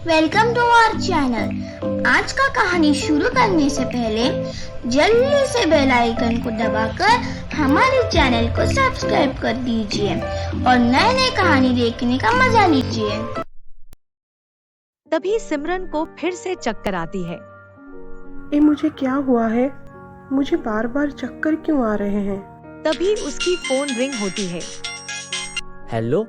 Welcome to our channel. आज का कहानी शुरू करने से पहले जल्दी से बेल आइकन को दबाकर हमारे चैनल को सब्सक्राइब कर दीजिए और नए नए कहानी देखने का मजा लीजिए। तभी सिमरन को फिर से चक्कर आती है। ये मुझे क्या हुआ है? मुझे बार बार चक्कर क्यों आ रहे हैं? तभी उसकी फोन रिंग होती है। हेलो,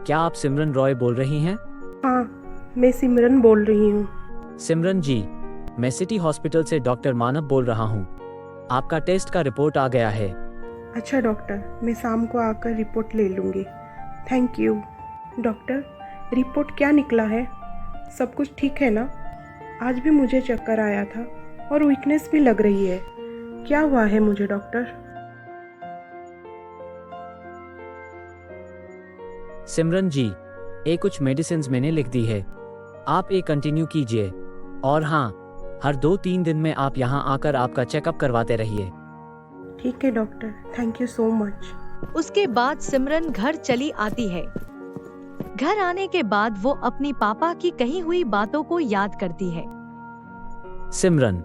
क्या आप सिमरन रॉय बोल रही हैं? हाँ, मैं सिमरन बोल रही हूँ। सिमरन जी, मैं सिटी हॉस्पिटल से डॉक्टर मानव बोल रहा हूँ। आपका टेस्ट का रिपोर्ट आ गया है। अच्छा डॉक्टर, मैं शाम को आकर रिपोर्ट ले लूँगी। Thank you. डॉक्टर, रिपोर्ट क्या निकला है? सब कुछ ठीक है ना? आज भी मुझे चक्कर आया था और वीकनेस भी लग रही है। क्या हुआ है मुझे डॉक्टर? सिमरन जी, ये कुछ मेडिसिन मैंने लिख दी है, आप ये कंटिन्यू कीजिए। और हाँ, हर 2-3 दिन में आप यहाँ आकर आपका चेकअप करवाते रहिए। ठीक है doctor, thank you so much. उसके बाद सिमरन घर चली आती है। घर आने के बाद वो अपनी पापा की कही हुई बातों को याद करती है। सिमरन,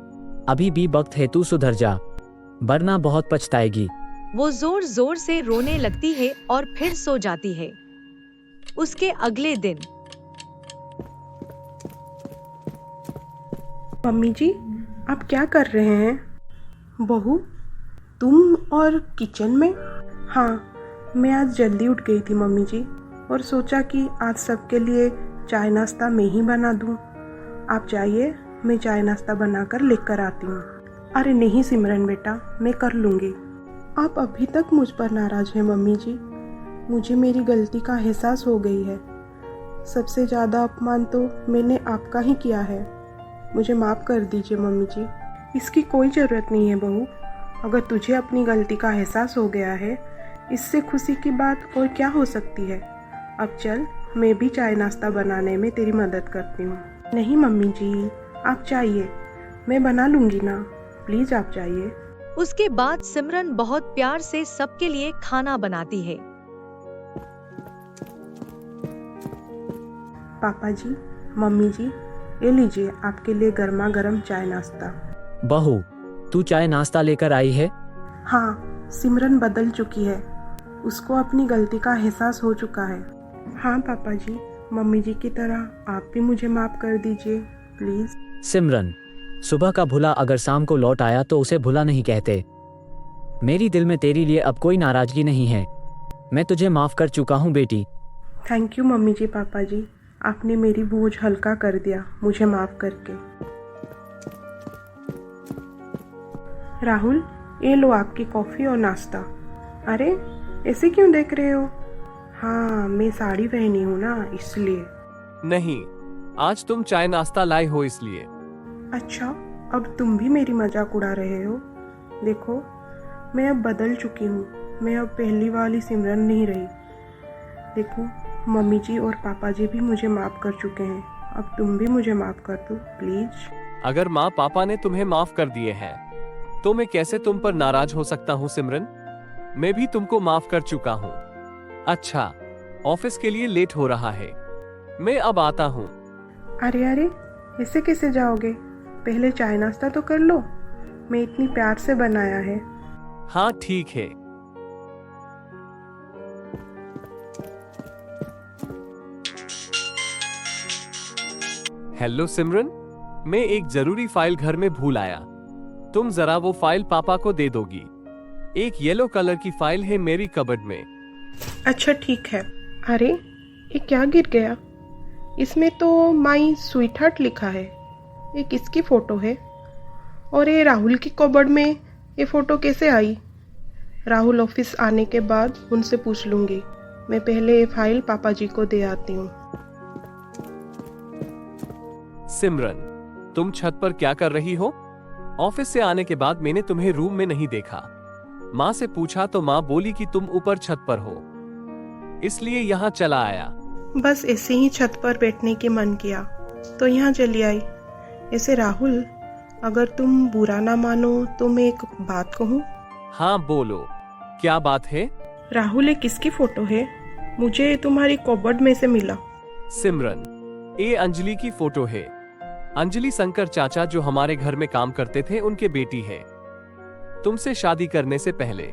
अभी भी वक्त है, तू सुधर जा, वरना बहुत पछताएगी। वो जोर जोर से रोने लगती है और फिर सो जाती है। उसके अगले दिन मम्मी जी, आप क्या कर रहे हैं? बहू, तुम और किचन में? हाँ, मैं आज जल्दी उठ गई थी मम्मी जी, और सोचा कि आज सबके लिए चाय नाश्ता मैं ही बना दूं। आप जाइए, मैं चाय नाश्ता बनाकर लेकर आती हूँ। अरे नहीं सिमरन बेटा, मैं कर लूँगी। आप अभी तक मुझ पर नाराज हैं मम्मी जी। मुझे मेरी गलती का एहसास हो गई है। सबसे ज़्यादा अपमान तो मैंने आपका ही किया है। मुझे माफ़ कर दीजिए मम्मी जी। इसकी कोई ज़रूरत नहीं है बहू। अगर तुझे अपनी गलती का एहसास हो गया है, इससे खुशी की बात और क्या हो सकती है। अब चल, मैं भी चाय नाश्ता बनाने में तेरी मदद करती हूँ। नहीं मम्मी जी, आप जाइए, मैं बना लूँगी ना। प्लीज़ आप जाइए। उसके बाद सिमरन बहुत प्यार से सबके लिए खाना बनाती है। पापा जी, मम्मी जी, ये लीजिए आपके लिए गर्मा गर्म चाय नाश्ता। बहू, तू चाय नाश्ता लेकर आई है? हाँ, सिमरन बदल चुकी है। उसको अपनी गलती का एहसास हो चुका है। हाँ पापा जी, मम्मी जी की तरह आप भी मुझे माफ़ कर दीजिए प्लीज़। सिमरन, सुबह का भुला अगर शाम को लौट आया तो उसे भुला नहीं कहते। मेरी दिल में तेरे लिए अब कोई नाराजगी नहीं है। मैं तुझे माफ कर चुका हूँ बेटी। थैंक यू मम्मी जी, पापा जी, आपने मेरी बोझ हल्का कर दिया मुझे माफ़ करके। राहुल, ये लो आपकी कॉफ़ी और नाश्ता। अरे ऐसे क्यों देख रहे हो? हाँ, मैं साड़ी पहनी हूँ ना, इसलिए। नहीं, आज तुम चाय नाश्ता लाए हो इसलिए। अच्छा, अब तुम भी मेरी मजाक उड़ा रहे हो। देखो, मैं अब बदल चुकी हूँ। मैं अब पहली वाली सिमरन नहीं रही। देखो, मम्मी जी और पापा जी भी मुझे माफ़ कर चुके हैं। अब तुम भी मुझे माफ़ कर दो प्लीज। अगर माँ पापा ने तुम्हें माफ कर दिए हैं, तो मैं कैसे तुम पर नाराज हो सकता हूँ सिमरन? मैं भी तुमको माफ कर चुका हूँ। अच्छा, ऑफिस के लिए लेट हो रहा है, मैं अब आता हूँ। अरे अरे, ऐसे कैसे जाओगे? पहले चाय नाश्ता तो कर लो। मैं इतनी प्यार से बनाया है। हाँ ठीक है। हेलो सिमरन, मैं एक जरूरी फाइल घर में भूल आया। तुम जरा वो फाइल पापा को दे दोगी? एक येलो कलर की फाइल है मेरी कबर्ड में। अच्छा ठीक है। अरे, ये क्या गिर गया? इसमें तो माई स्वीट हार्ट लिखा है। ये किसकी फ़ोटो है? और ये राहुल की कबर्ड में ये फ़ोटो कैसे आई? राहुल ऑफिस आने के बाद उनसे पूछ लूँगी। मैं पहले ये फाइल पापा जी को दे आती हूँ। सिमरन, तुम छत पर क्या कर रही हो? ऑफिस से आने के बाद मैंने तुम्हें रूम में नहीं देखा। माँ से पूछा तो माँ बोली कि तुम ऊपर छत पर हो, इसलिए यहाँ चला आया। बस ऐसे ही छत पर बैठने की मन किया तो यहाँ चली आई। ऐसे राहुल, अगर तुम बुरा ना मानो तो मैं एक बात कहूँ? हाँ बोलो, क्या बात है? राहुल, ये किसकी फोटो है? मुझे तुम्हारी कबर्ड में से मिला। सिमरन, ये अंजलि की फोटो है। अंजलि शंकर चाचा जो हमारे घर में काम करते थे उनके बेटी है। तुमसे शादी करने से पहले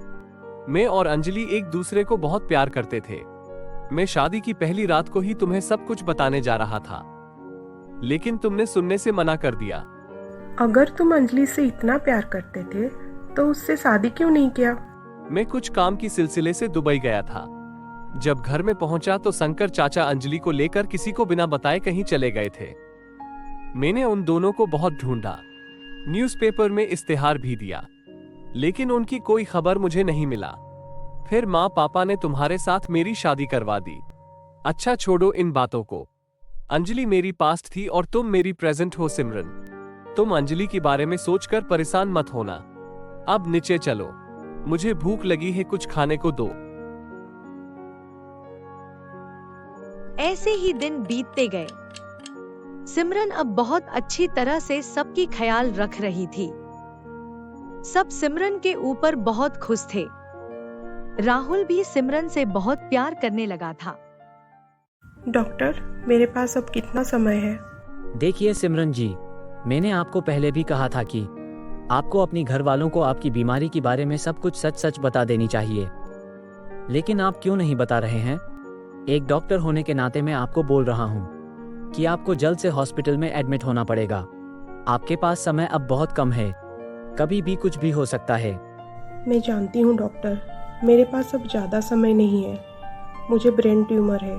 मैं और अंजलि एक दूसरे को बहुत प्यार करते थे। मैं शादी की पहली रात को ही तुम्हें सब कुछ बताने जा रहा था, लेकिन तुमने सुनने से मना कर दिया। अगर तुम अंजलि से इतना प्यार करते थे तो उससे शादी क्यों नहीं किया? मैं कुछ काम की सिलसिले से दुबई गया था। जब घर में पहुंचा तो शंकर चाचा अंजलि को लेकर किसी को बिना बताए कहीं चले गए थे। मैंने उन दोनों को बहुत ढूंढा, न्यूज़पेपर में इश्तेहार भी दिया, लेकिन उनकी कोई खबर मुझे नहीं मिला। फिर माँ पापा ने तुम्हारे साथ मेरी शादी करवा दी। अच्छा छोड़ो इन बातों को। अंजलि मेरी पास्ट थी और तुम मेरी प्रेजेंट हो सिमरन। तुम अंजलि के बारे में सोचकर परेशान मत होना। अब नीचे चलो, मुझे भूख लगी है, कुछ खाने को दो। ऐसे ही दिन बीतते गए। सिमरन अब बहुत अच्छी तरह से सबकी ख्याल रख रही थी। सब सिमरन के ऊपर बहुत खुश थे। राहुल भी सिमरन से बहुत प्यार करने लगा था। डॉक्टर, मेरे पास अब कितना समय है? देखिए सिमरन जी, मैंने आपको पहले भी कहा था कि आपको अपनी घर वालों को आपकी बीमारी के बारे में सब कुछ सच सच बता देनी चाहिए, लेकिन आप क्यों नहीं बता रहे हैं? एक डॉक्टर होने के नाते मैं आपको बोल रहा हूँ कि आपको जल्द से हॉस्पिटल में एडमिट होना पड़ेगा। आपके पास समय अब बहुत कम है, कभी भी कुछ भी हो सकता है। मैं जानती हूँ डॉक्टर, मेरे पास अब ज़्यादा समय नहीं है। मुझे ब्रेन ट्यूमर है।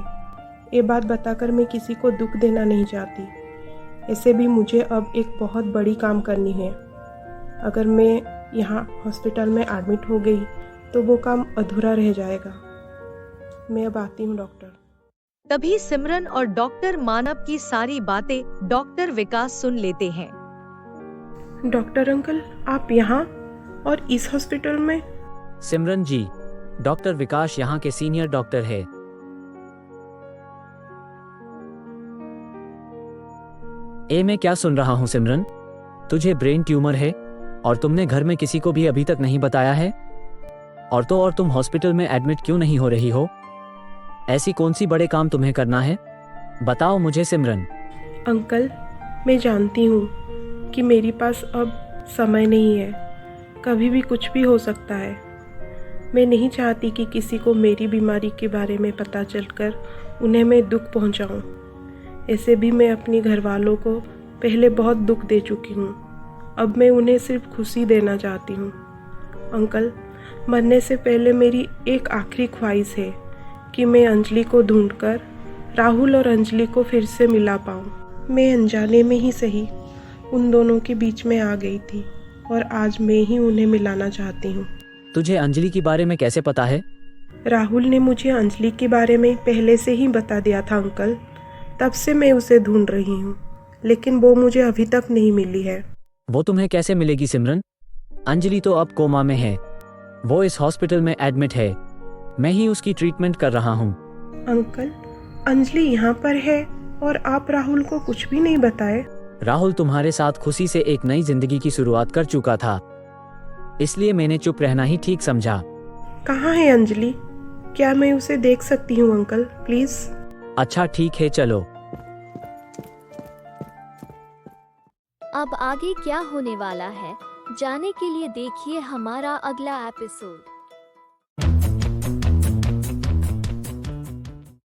ये बात बताकर मैं किसी को दुख देना नहीं चाहती। ऐसे भी मुझे अब एक बहुत बड़ी काम करनी है। अगर मैं यहाँ हॉस्पिटल में एडमिट हो गई तो वो काम अधूरा रह जाएगा। मैं अब आती हूँ डॉक्टर। तभी सिमरन और डॉक्टर मानव की सारी बातें डॉक्टर विकास सुन लेते हैं। डॉक्टर अंकल, आप यहाँ और इस हॉस्पिटल में? सिमरन जी, डॉक्टर विकास यहाँ के सीनियर डॉक्टर है। मैं क्या सुन रहा हूँ सिमरन? तुझे ब्रेन ट्यूमर है और तुमने घर में किसी को भी अभी तक नहीं बताया है? और तुम हॉस्पिटल में एडमिट क्यों नहीं हो रही हो? ऐसी कौन सी बड़े काम तुम्हें करना है? बताओ मुझे सिमरन। अंकल, मैं जानती हूँ कि मेरे पास अब समय नहीं है। कभी भी कुछ भी हो सकता है। मैं नहीं चाहती कि किसी को मेरी बीमारी के बारे में पता चलकर उन्हें मैं दुख पहुँचाऊँ। ऐसे भी मैं अपनी घर वालों को पहले बहुत दुख दे चुकी हूँ। अब मैं उन्हें सिर्फ खुशी देना चाहती हूँ। अंकल, मरने से पहले मेरी एक आखिरी ख्वाहिश है कि मैं अंजलि को ढूंढकर राहुल और अंजलि को फिर से मिला पाऊँ। मैं अनजाने में ही सही उन दोनों के बीच में आ गई थी और आज मैं ही उन्हें मिलाना चाहती हूँ। तुझे अंजलि के बारे में कैसे पता है? राहुल ने मुझे अंजलि के बारे में पहले से ही बता दिया था अंकल। तब से मैं उसे ढूंढ रही हूँ, लेकिन वो मुझे अभी तक नहीं मिली है। वो तुम्हें कैसे मिलेगी सिमरन? अंजलि तो अब कोमा में है। वो इस हॉस्पिटल में एडमिट है। मैं ही उसकी ट्रीटमेंट कर रहा हूँ। अंकल, अंजलि यहाँ पर है और आप राहुल को कुछ भी नहीं बताए? राहुल तुम्हारे साथ खुशी से एक नई जिंदगी की शुरुआत कर चुका था, इसलिए मैंने चुप रहना ही ठीक समझा। कहाँ है अंजलि? क्या मैं उसे देख सकती हूँ अंकल, प्लीज? अच्छा ठीक है, चलो। अब आगे क्या होने वाला है जानने के लिए देखिए हमारा अगला एपिसोड।